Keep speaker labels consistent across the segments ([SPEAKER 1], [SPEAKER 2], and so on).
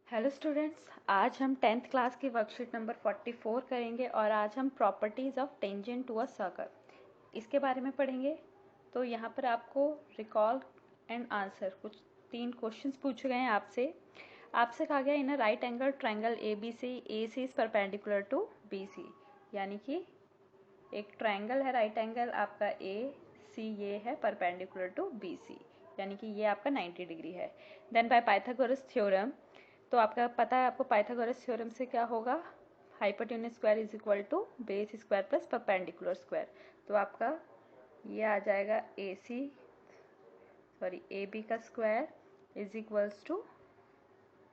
[SPEAKER 1] Hello students, आज हम 10th class की वर्कशीट नंबर 44 करेंगे और आज हम properties of tangent to a circle इसके बारे में पढ़ेंगे। तो यहाँ पर आपको रिकॉल एंड आंसर कुछ 3 क्वेश्चंस पूछे गए हैं आपसे कहा गया in a right angle triangle A C is perpendicular to B C, यानी कि एक ट्रायंगल है राइट एंगल आपका ए सी, ये है परपेंडिकुलर टू बी सी, यानी कि ये आपका 90 डिग्री है। देन बाय पाइथागोरस थ्योरम, तो आपका पता है आपको पाइथागोरस थ्योरम से क्या होगा, hypotenuse square is equal to base square plus perpendicular square. तो आपका ये आ जाएगा ए बी का square is equals to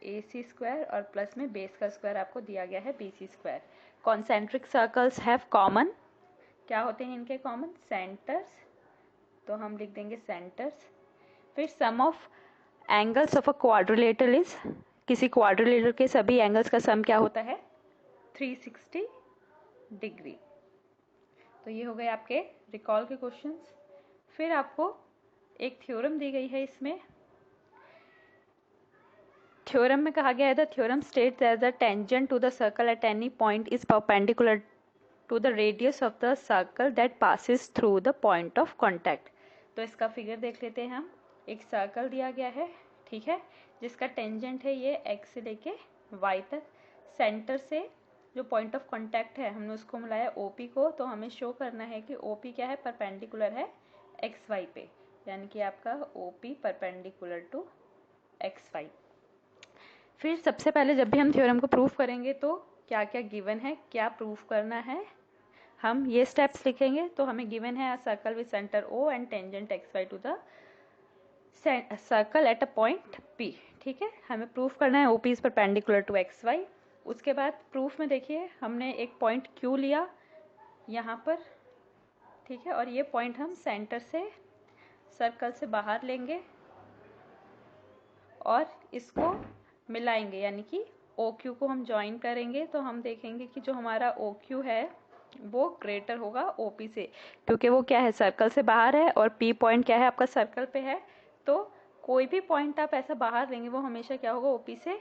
[SPEAKER 1] A C square और प्लस में बेस का स्क्वायर आपको दिया गया है B C square. Concentric circles have common, क्या होते हैं इनके कॉमन, सेंटर्स, तो हम लिख देंगे सेंटर्स। फिर sum of angles of a quadrilateral is, किसी क्वाड्रिलेटरल के सभी एंगल्स का सम क्या होता है, 360 डिग्री। तो ये हो गए आपके रिकॉल के क्वेश्चंस। फिर आपको एक थ्योरम दी गई है, इसमें थ्योरम में कहा गया है the theorem states that the tangent to the circle at any point is perpendicular to the radius of the circle that passes through the point of contact. तो इसका फिगर देख लेते हैं हम। एक सर्कल दिया गया है, ठीक है, जिसका टेंजेंट है ये x से लेके y तक। सेंटर से जो पॉइंट ऑफ कांटेक्ट है हमने उसको मिलाया OP को, तो हमें शो करना है कि OP क्या है, परपेंडिकुलर है XY पे, यानी कि आपका OP परपेंडिकुलर टू XY। फिर सबसे पहले जब भी हम थ्योरम को प्रूफ करेंगे तो क्या क्या गिवन है, क्या प्रूफ करना है, हम ये स्टेप्स लिखेंगे। तो हमें गिवन है circle with centre O and tangent XY to the circle at a point P, ठीक है। हमें प्रूफ करना है OP is perpendicular to XY। उसके बाद प्रूफ में देखिए हमने एक पॉइंट Q लिया यहाँ पर, ठीक है, और ये पॉइंट हम सेंटर से सर्कल से बाहर लेंगे और इसको मिलाएंगे, यानी कि OQ को हम ज्वाइन करेंगे। तो हम देखेंगे कि जो हमारा OQ है वो ग्रेटर होगा OP से, क्योंकि वो क्या है, सर्कल से बाहर है और P पॉइंट क्या है, आपका सर्कल पे है। तो कोई भी पॉइंट आप ऐसा बाहर लेंगे वो हमेशा क्या होगा, OP से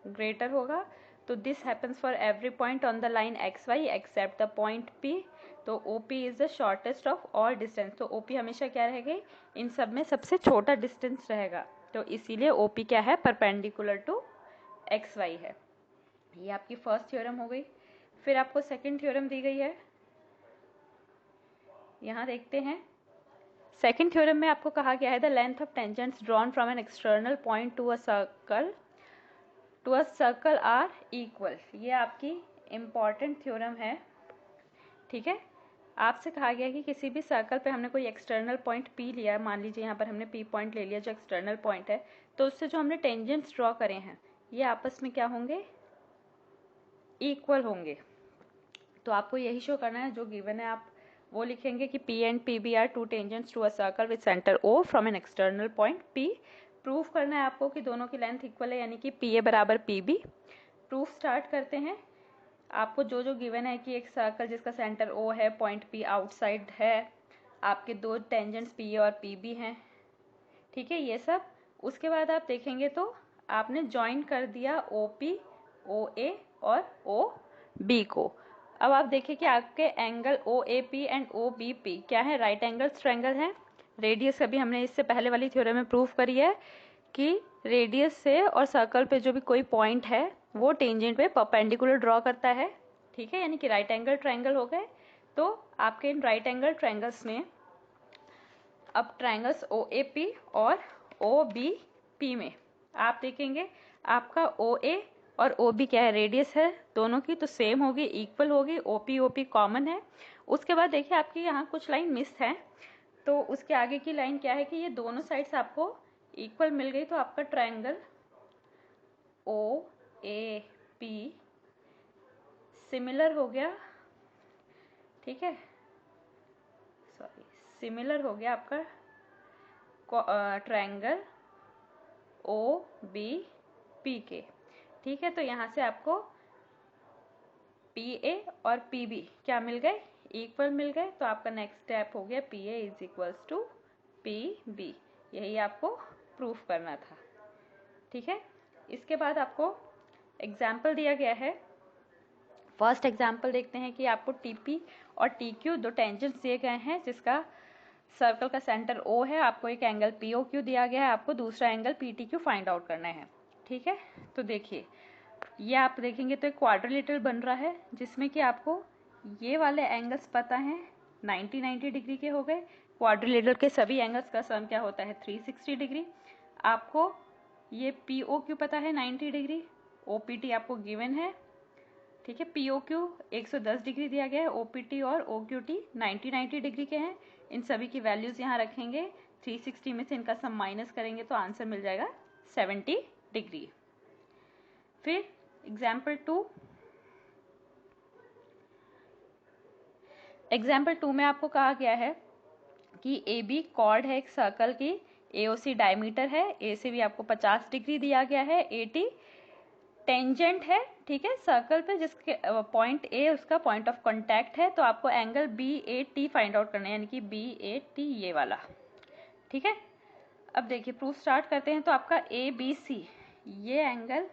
[SPEAKER 1] ग्रेटर होगा। तो this happens for every point on the line XY except the point P। तो OP is the shortest of all distance, तो OP हमेशा क्या रहेगी, इन सब में सबसे छोटा डिस्टेंस रहेगा। तो इसीलिए OP क्या है, परपेंडिकुलर टू XY है। ये आपकी फर्स्ट थ्योरम हो गई। फिर आपको सेकंड थ्योरम दी गई है, यहाँ देखते हैं। सेकंड थ्योरम में आपको कहा गया है the length of tangents drawn from an external point to a circle are equal. ये आपकी इम्पॉर्टेंट थ्योरम है, ठीक है। आपसे कहा गया कि किसी भी सर्कल पे हमने कोई एक्सटर्नल पॉइंट P लिया, मान लीजिए यहाँ पर हमने P पॉइंट ले लिया जो एक्सटर्नल पॉइंट है, तो उससे जो हमने टेंजेंट्स ड्रॉ करे हैं ये आपस में क्या होंगे, इक्वल होंगे। तो आपको यही शो करना है, जो गिवन है आप वो लिखेंगे कि P and PB are two tangents to a circle with centre O from an external point P। Proof करना है आपको कि दोनों की लेंथ इक्वल है, यानी कि PA बराबर PB। प्रूफ स्टार्ट करते हैं। आपको जो जो गिवन है कि एक सर्कल जिसका सेंटर O है, पॉइंट P आउटसाइड है, आपके दो टेंजेंट्स PA और PB हैं, ठीक है, ये सब। उसके बाद आप देखेंगे तो आपने ज्वाइन कर दिया OP, OA और OB को। अब आप देखिए कि आपके एंगल OAP एंड OBP क्या है, राइट एंगल ट्रायंगल है। रेडियस अभी हमने इससे पहले वाली थ्योरम में प्रूफ करी है कि रेडियस से और सर्कल पे जो भी कोई पॉइंट है वो टेंजेंट पे परपेंडिकुलर ड्रॉ करता है, ठीक है, यानी कि राइट एंगल ट्रायंगल हो गए। तो आपके इन राइट एंगल ट्रायंगल्स में अब ट्रायंगल्स OAP और OBP में आप देखेंगे आपका OA और OB क्या है, रेडियस है दोनों की, तो सेम होगी, इक्वल होगी, OP कॉमन है। उसके बाद देखिए आपकी यहाँ कुछ लाइन मिस है, तो उसके आगे की लाइन क्या है कि ये दोनों साइड्स आपको इक्वल मिल गई, तो आपका ट्रायंगल OAP सिमिलर हो गया, ठीक है, सॉरी, सिमिलर हो गया आपका ट्रायंगल OBP के, ठीक है। तो यहाँ से आपको PA और PB क्या मिल गए, इक्वल मिल गए। तो आपका नेक्स्ट स्टेप हो गया PA is equals to PB, यही आपको प्रूफ करना था, ठीक है। इसके बाद आपको एग्जाम्पल दिया गया है। फर्स्ट एग्जाम्पल देखते हैं कि आपको टीपी और टीक्यू दो टेंजेंट्स दिए गए हैं, जिसका सर्कल का सेंटर O है। आपको एक एंगल POQ दिया गया है, आपको दूसरा एंगल PTQ फाइंड आउट करना है। ठीक है, तो देखिए ये आप देखेंगे तो एक क्वाड्रिलेटरल बन रहा है, जिसमें कि आपको ये वाले एंगल्स पता हैं 90 डिग्री के हो गए। क्वाड्रिलेटरल के सभी एंगल्स का सम क्या होता है 360 डिग्री। आपको ये POQ पता है 90 डिग्री, OPT आपको गिवन है। ठीक है, POQ 110 डिग्री दिया गया है, OPT और OQT 90 डिग्री के हैं। इन सभी की वैल्यूज यहाँ रखेंगे, 360 में से इनका सम माइनस करेंगे तो आंसर मिल जाएगा 70 डिग्री। फिर एग्जाम्पल टू में आपको कहा गया है कि AB कॉर्ड है एक सर्कल की, AOC डायमीटर है, A से भी आपको 50 डिग्री दिया गया है, AT टेंजेंट है। ठीक है, सर्कल पे जिसके पॉइंट A उसका पॉइंट ऑफ कांटेक्ट है, तो आपको एंगल BAT फाइंड आउट करना है, यानी कि BAT ये वाला। ठीक है, अब देखिए प्रूफ स्टार्ट करते हैं। तो आपका ABC ये एंगल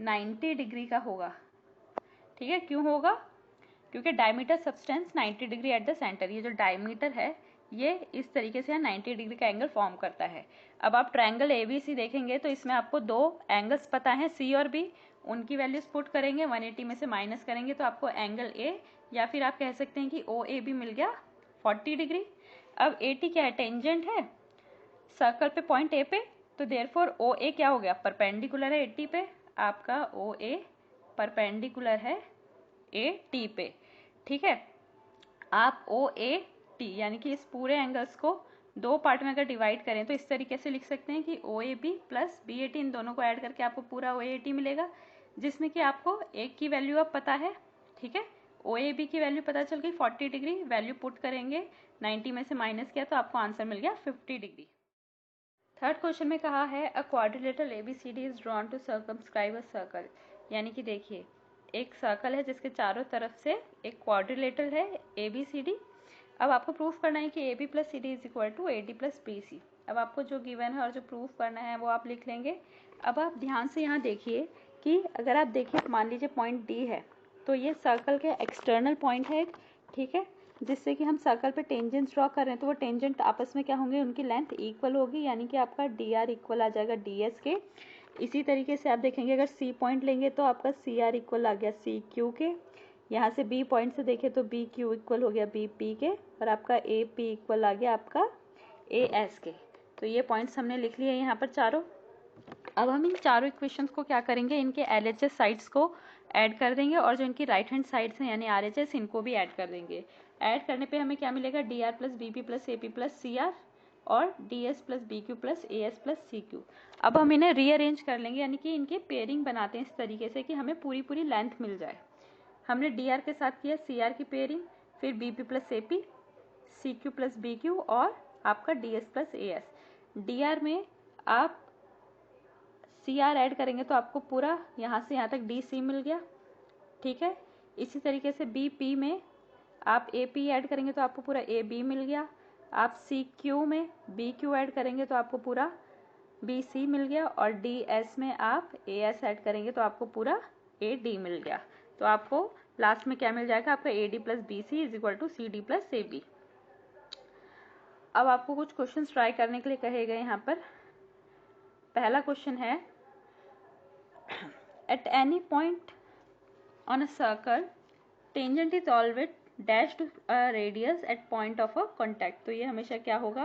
[SPEAKER 1] 90 डिग्री का होगा। ठीक है, क्यों होगा? क्योंकि diameter substance 90 degree at the centre, ये जो डायमीटर है ये इस तरीके से 90 डिग्री का एंगल फॉर्म करता है। अब आप ट्रायंगल ABC देखेंगे तो इसमें आपको दो एंगल्स पता है C और B, उनकी वैल्यूज पुट करेंगे, 180 में से माइनस करेंगे तो आपको एंगल A या फिर आप कह सकते हैं कि OAB मिल गया 40 डिग्री। अब AT क्या है? टेंजेंट है सर्कल पे पॉइंट A पे, तो देयरफॉर OA क्या हो गया? परपेंडिकुलर है 80 पे, आपका OA परपेंडिकुलर है AT पे। ठीक है, आप OAT यानी कि इस पूरे एंगल्स को दो पार्ट में अगर डिवाइड करें तो इस तरीके से लिख सकते हैं कि OAB प्लस BAT, इन दोनों को ऐड करके आपको पूरा OAT मिलेगा, जिसमें कि आपको एक की वैल्यू अब पता है। ठीक है, OAB की वैल्यू पता चल गई 40 डिग्री, वैल्यू पुट करेंगे, 90 में से माइनस किया तो आपको आंसर मिल गया 50 डिग्री। थर्ड क्वेश्चन में कहा है a quadrilateral ABCD is drawn to circumscribe a circle, यानी कि देखिए एक सर्कल है जिसके चारों तरफ से एक क्वाड्रिलेटरल है ABCD। अब आपको प्रूफ करना है कि AB plus CD is equal to AD plus BC। अब आपको जो गिवन है और जो प्रूफ करना है वो आप लिख लेंगे। अब आप ध्यान से यहाँ देखिए कि अगर आप देखिए मान लीजिए पॉइंट D है, तो ये सर्कल के एक्सटर्नल पॉइंट है। ठीक है, जिससे कि हम सर्कल पे टेंजेंट्स ड्रॉ कर रहे हैं तो वो टेंजेंट आपस में क्या होंगे? उनकी लेंथ इक्वल होगी, यानी कि आपका DR इक्वल आ जाएगा DS के। इसी तरीके से आप देखेंगे अगर C पॉइंट लेंगे तो आपका CR इक्वल आ गया CQ के। यहाँ से B पॉइंट से देखें तो BQ इक्वल हो गया BP के, और आपका AP इक्वल आ गया आपका AS के। तो ये पॉइंट्स हमने लिख लिए यहाँ पर चारों। अब हम इन चारों इक्वेशंस को क्या करेंगे? इनके LHS साइड्स को ऐड कर देंगे और जो इनकी राइट हैंड साइड्स हैं यानी RHS, इनको भी ऐड कर देंगे। ऐड करने पे हमें क्या मिलेगा? DR plus BP plus AP plus CR और DS plus BQ plus AS plus CQ। अब हम इन्हें रीअरेंज कर लेंगे, यानी कि इनकी पेयरिंग बनाते हैं इस तरीके से कि हमें पूरी पूरी लेंथ मिल जाए। हमने DR के साथ किया CR की पेयरिंग, फिर BP plus AP, CQ plus BQ और आपका DS प्लस AS। DR में आप CR ऐड करेंगे तो आपको पूरा यहाँ से यहाँ तक DC मिल गया। ठीक है, इसी तरीके से BP में आप AP ऐड करेंगे तो आपको पूरा AB मिल गया। आप CQ में BQ ऐड करेंगे तो आपको पूरा BC मिल गया, और DS में आप AS ऐड करेंगे तो आपको पूरा AD मिल गया। तो आपको लास्ट में क्या मिल जाएगा? आपका AD plus BC is equal to CD plus AB। अब आपको कुछ क्वेश्चंस ट्राई करने के लिए कहे गए यहाँ पर। पहला क्वेश्चन है at any point on a circle tangent is always dash to a radius at point of a contact। तो ये हमेशा क्या होगा?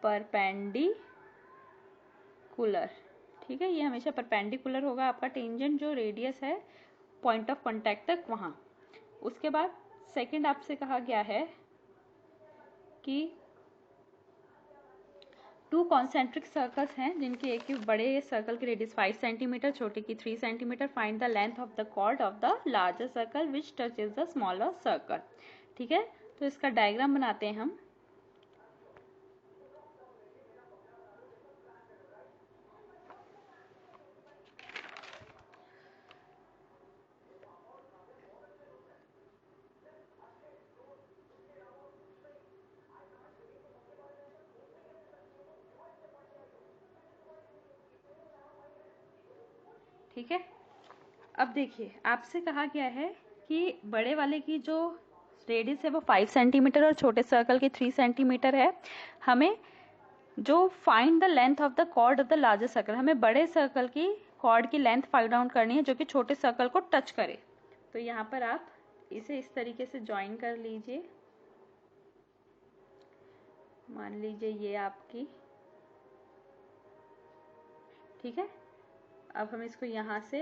[SPEAKER 1] परपेंडिकुलर। ठीक है, ये हमेशा परपेंडिकुलर होगा आपका टेंजेंट जो रेडियस है पॉइंट ऑफ कांटेक्ट तक वहाँ। उसके बाद सेकंड आपसे कहा गया है कि टू कॉन्सेंट्रिक सर्कल्स हैं जिनके एक बड़े सर्कल की रेडियस 5 सेंटीमीटर, छोटे की 3 centimetre. Find the length of the chord of the larger circle which touches the smaller circle. ठीक है, तो इसका डायग्राम बनाते हैं हम। ठीक है। अब देखिए आपसे कहा गया है कि बड़े वाले की जो रेडियस है वो 5 सेंटीमीटर और छोटे सर्कल की 3 सेंटीमीटर है। हमें जो find the length of the chord of the largest circle, हमें बड़े सर्कल की कॉर्ड की लेंथ फाइंड आउट करनी है जो कि छोटे सर्कल को टच करे। तो यहाँ पर आप इसे इस तरीके से ज्वाइन कर लीजिए। मान लीजिए ये आपकी, ठीक है। अब हम इसको यहाँ से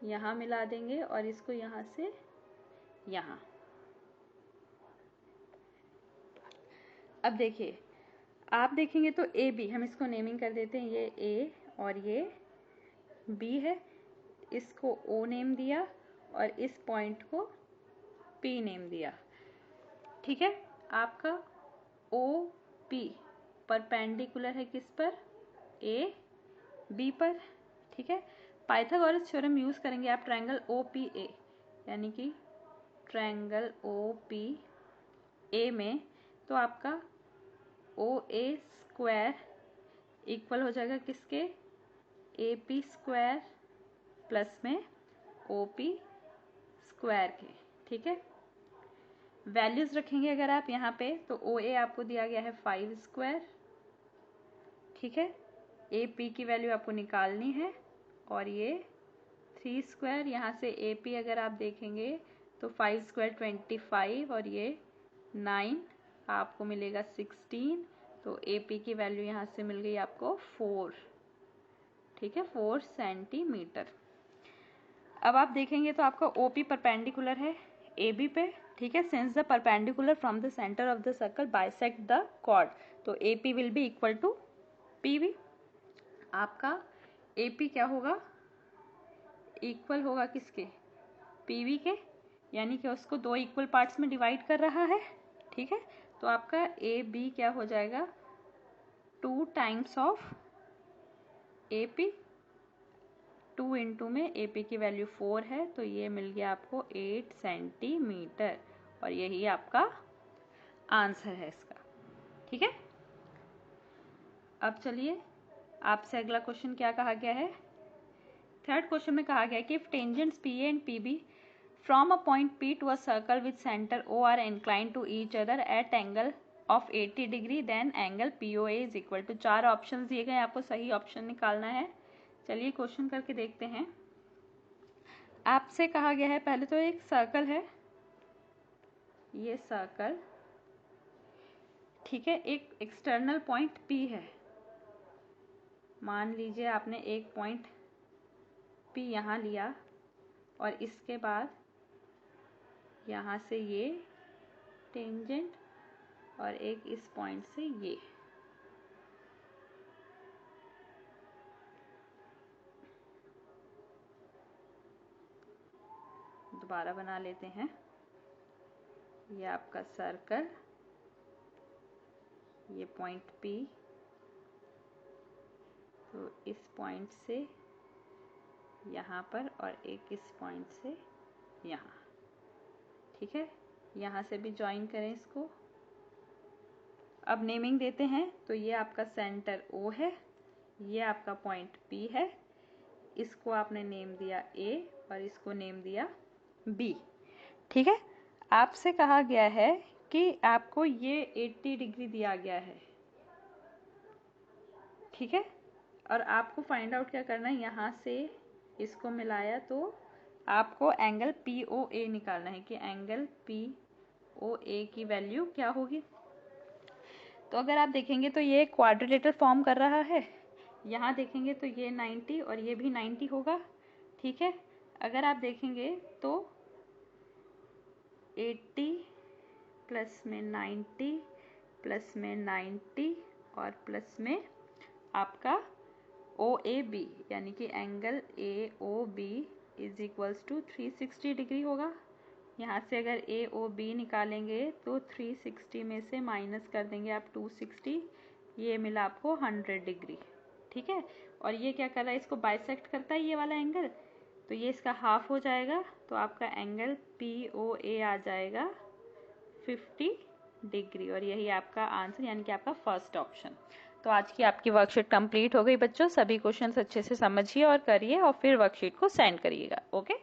[SPEAKER 1] यहाँ मिला देंगे और इसको यहाँ से यहाँ। अब देखिए आप देखेंगे तो ए बी, हम इसको नेमिंग कर देते हैं, ये ए और ये बी है, इसको ओ नेम दिया और इस पॉइंट को पी नेम दिया, ठीक है। आपका ओ पी परपेंडिकुलर है किस पर, ए बी पर, ठीक है। पाइथागोरस थ्योरम यूज करेंगे आप ट्रायंगल ओ पी ए, यानी कि ट्रायंगल ओ पी ए में, तो आपका ओ ए स्क्वायर इक्वल हो जाएगा किसके, ए पी स्क्वायर प्लस में ओ पी स्क्वायर के, ठीक है। वैल्यूज रखेंगे अगर आप यहाँ पे, तो ओ ए आपको दिया गया है 5 स्क्वायर, ठीक है। ए पी की वैल्यू आपको निकालनी है और ये 3 स्क्वायर, यहाँ से ए पी अगर आप देखेंगे तो 5 स्क्वायर 25 और ये 9 आपको मिलेगा 16, तो ए पी की वैल्यू यहाँ से मिल गई आपको 4, ठीक है, 4 सेंटीमीटर। अब आप देखेंगे तो आपका ओ पी परपेंडिकुलर है ए बी पे, ठीक है। Since the perpendicular from the centre of the circle bisect the chord, तो A P will be equal to P V. आपका ए पी क्या होगा, इक्वल होगा किसके, पी वी के, यानी कि उसको 2 इक्वल पार्ट्स में डिवाइड कर रहा है, ठीक है। तो आपका ए बी क्या हो जाएगा, 2 times of A P, 2 into में ए पी की वैल्यू 4 है, तो ये मिल गया आपको 8 सेंटीमीटर और यही आपका आंसर है इसका, ठीक है। अब चलिए आपसे अगला क्वेश्चन क्या कहा गया है। थर्ड क्वेश्चन में कहा गया है कि if tangents P A and P B from a point P to a circle with centre O are inclined to each other at angle of 80 degree then angle P O A is equal to, 4 option दिए गए, आपको सही option निकालना है। चलिए question करके देखते हैं। आपसे कहा गया है, पहले तो एक सर्कल है, ये सर्कल, ठीक है, एक एक्सटर्नल पॉइंट पी है। मान लीजिए आपने एक पॉइंट पी यहाँ लिया और इसके बाद यहाँ से ये टेंजेंट और एक इस पॉइंट से ये, दोबारा बना लेते हैं। ये आपका सर्कल, ये पॉइंट पी, तो इस पॉइंट से यहाँ पर और एक इस पॉइंट से यहाँ, ठीक है। यहाँ से भी ज्वाइन करें इसको। अब नेमिंग देते हैं, तो ये आपका सेंटर ओ है, ये आपका पॉइंट पी है, इसको आपने नेम दिया ए और इसको नेम दिया बी, ठीक है। आपसे कहा गया है कि आपको ये 80 डिग्री दिया गया है, ठीक है, और आपको फाइंड आउट क्या करना है, यहाँ से इसको मिलाया तो आपको एंगल पी ओ ए निकालना है कि एंगल पी ओ ए की वैल्यू क्या होगी। तो अगर आप देखेंगे तो ये क्वाड्रिलेटरल फॉर्म कर रहा है, यहाँ देखेंगे तो ये 90 और ये भी 90 होगा, ठीक है। अगर आप देखेंगे तो 80 प्लस में 90 प्लस में 90 और प्लस में आपका ओ ए बी, यानी कि angle A O B is equals to 360 degree होगा। यहाँ से अगर ए ओ बी निकालेंगे तो 360 में से माइनस कर देंगे आप 260, ये मिला आपको 100 डिग्री, ठीक है। और ये क्या कर रहा है, इसको बाइसेक्ट करता है ये वाला एंगल, तो ये इसका हाफ हो जाएगा, तो आपका एंगल पी ओ ए आ जाएगा 50 डिग्री और यही आपका आंसर, यानी कि आपका फर्स्ट ऑप्शन। तो आज की आपकी वर्कशीट कंप्लीट हो गई बच्चों। सभी क्वेश्चंस अच्छे से समझिए और करिए और फिर वर्कशीट को सेंड करिएगा। ओके।